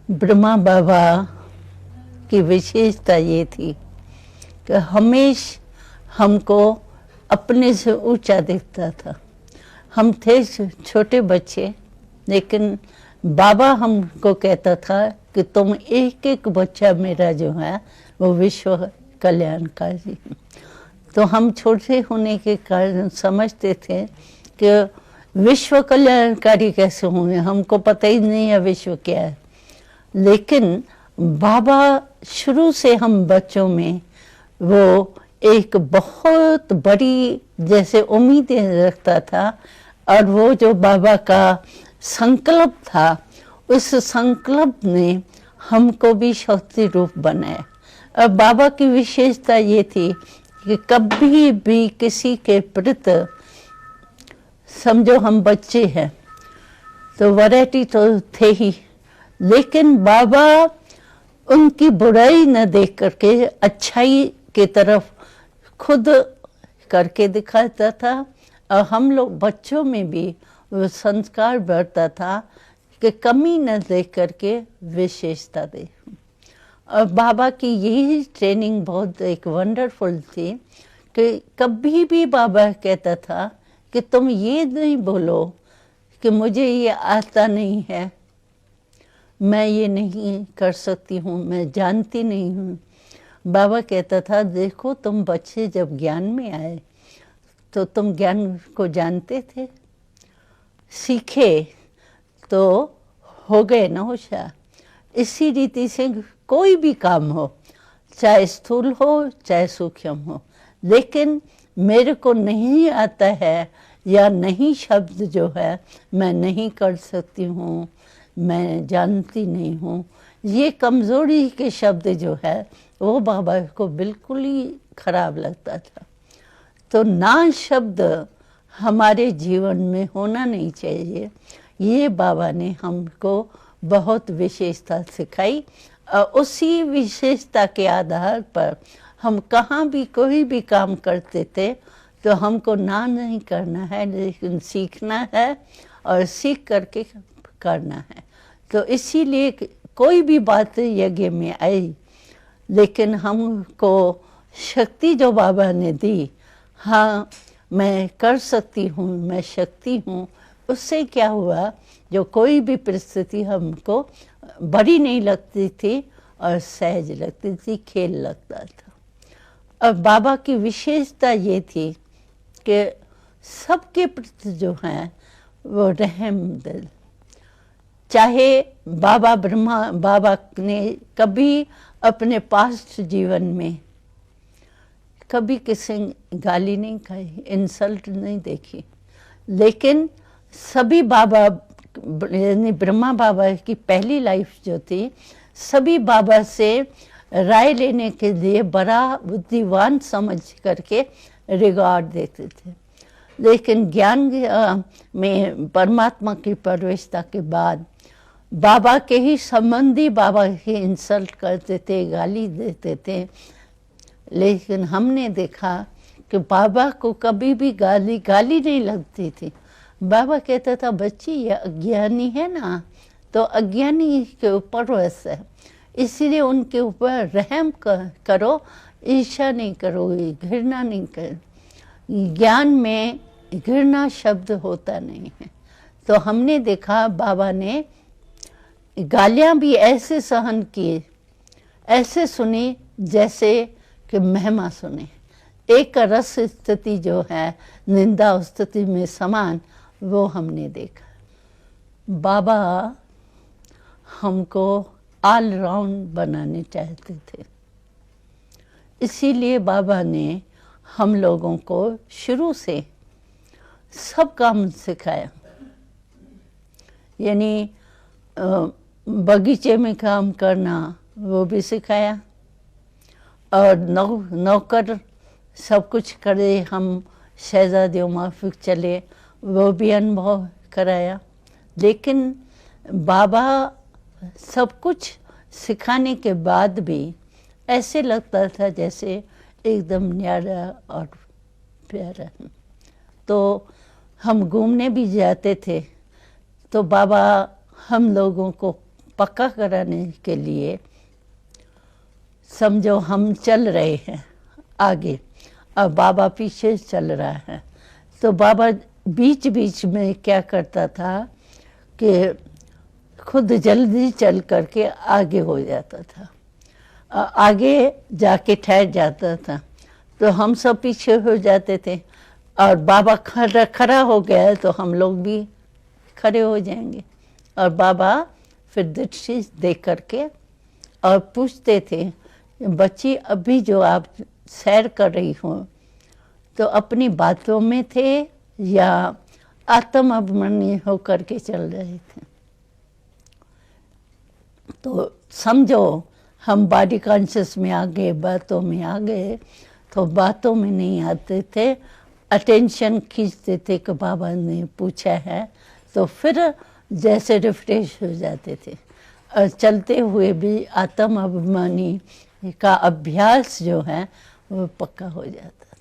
ब्रह्मा बाबा की विशेषता ये थी कि हमेश हमको अपने से ऊंचा दिखता था। हम थे छोटे बच्चे, लेकिन बाबा हमको कहता था कि तुम एक एक बच्चा मेरा जो है वो विश्व कल्याणकारी। तो हम छोटे होने के कारण समझते थे कि विश्व कल्याणकारी कैसे होंगे, हमको पता ही नहीं है विश्व क्या है। लेकिन बाबा शुरू से हम बच्चों में वो एक बहुत बड़ी जैसे उम्मीदें रखता था, और वो जो बाबा का संकल्प था, उस संकल्प ने हमको भी शक्ति रूप बनाया। और बाबा की विशेषता ये थी कि कभी भी किसी के प्रति, समझो हम बच्चे हैं तो वैरायटी तो थे ही, लेकिन बाबा उनकी बुराई न देख करके अच्छाई की तरफ खुद करके दिखाता था। और हम लोग बच्चों में भी वो संस्कार बढ़ता था कि कमी न देख करके विशेषता दे। और बाबा की यही ट्रेनिंग बहुत एक वंडरफुल थी कि कभी भी बाबा कहता था कि तुम ये नहीं बोलो कि मुझे ये आता नहीं है, मैं ये नहीं कर सकती हूँ, मैं जानती नहीं हूँ। बाबा कहता था देखो तुम बच्चे जब ज्ञान में आए तो तुम ज्ञान को जानते थे, सीखे तो हो गए ना होशियार। इसी रीति से कोई भी काम हो, चाहे स्थूल हो चाहे सूक्ष्म हो, लेकिन मेरे को नहीं आता है या नहीं शब्द जो है मैं नहीं कर सकती हूँ, मैं जानती नहीं हूँ, ये कमज़ोरी के शब्द जो है वो बाबा को बिल्कुल ही खराब लगता था। तो ना शब्द हमारे जीवन में होना नहीं चाहिए, ये बाबा ने हमको बहुत विशेषता सिखाई। उसी विशेषता के आधार पर हम कहाँ भी कोई भी काम करते थे तो हमको ना नहीं करना है, लेकिन सीखना है और सीख करके करना है। तो इसीलिए कोई भी बात यज्ञ में आई, लेकिन हमको शक्ति जो बाबा ने दी, हाँ मैं कर सकती हूँ, मैं शक्ति हूँ, उससे क्या हुआ, जो कोई भी परिस्थिति हमको बड़ी नहीं लगती थी और सहज लगती थी, खेल लगता था। और बाबा की विशेषता ये थी कि सबके प्रति जो है वो रहम दिल। चाहे बाबा ने कभी अपने पास्ट जीवन में कभी किसी गाली नहीं खाई, इंसल्ट नहीं देखी, लेकिन सभी बाबा यानी ब्रह्मा बाबा की पहली लाइफ जो थी, सभी बाबा से राय लेने के लिए बड़ा बुद्धिवान समझ करके रिगार्ड देते थे। लेकिन ज्ञान में परमात्मा की प्रवेशता के बाद बाबा के ही संबंधी बाबा की इंसल्ट करते थे, गाली देते थे। लेकिन हमने देखा कि बाबा को कभी भी गाली नहीं लगती थी। बाबा कहता था बच्ची ये अज्ञानी है ना, तो अज्ञानी के ऊपर वैसे है, इसीलिए उनके ऊपर रहम करो, ईर्ष्या नहीं करो, घृणा नहीं करो। ज्ञान में घृणा शब्द होता नहीं है। तो हमने देखा बाबा ने गालियाँ भी ऐसे सहन किए, ऐसे सुनी जैसे कि महिमा सुने। एक रस स्थिति जो है निंदा स्थिति में समान, वो हमने देखा। बाबा हमको ऑल राउंड बनाने चाहते थे, इसीलिए बाबा ने हम लोगों को शुरू से सब काम सिखाया। यानी बगीचे में काम करना वो भी सिखाया, और नौकर सब कुछ करे, हम शहजादियों माफिक चले, वो भी अनुभव कराया। लेकिन बाबा सब कुछ सिखाने के बाद भी ऐसे लगता था जैसे एकदम न्यारा और प्यारा। तो हम घूमने भी जाते थे तो बाबा हम लोगों को पक्का कराने के लिए समझो हम चल रहे हैं आगे और बाबा पीछे चल रहा है, तो बाबा बीच बीच में क्या करता था कि खुद जल्दी चल करके आगे हो जाता था, आगे जाके ठहर जाता था, तो हम सब पीछे हो जाते थे और बाबा खड़ा हो गया तो हम लोग भी खड़े हो जाएंगे। और बाबा फिर दृष्टि देख करके और पूछते थे, बच्ची अभी जो आप सैर कर रही हो तो अपनी बातों में थे या आत्म अभिमानी होकर के चल रहे थे? तो समझो हम बॉडी कॉन्शियस में आ गए, बातों में आ गए, तो बातों में नहीं आते थे, अटेंशन खींचते थे कि बाबा ने पूछा है, तो फिर जैसे रिफ्रेश हो जाते थे। और चलते हुए भी आत्म अभिमानी का अभ्यास जो है वो पक्का हो जाता था।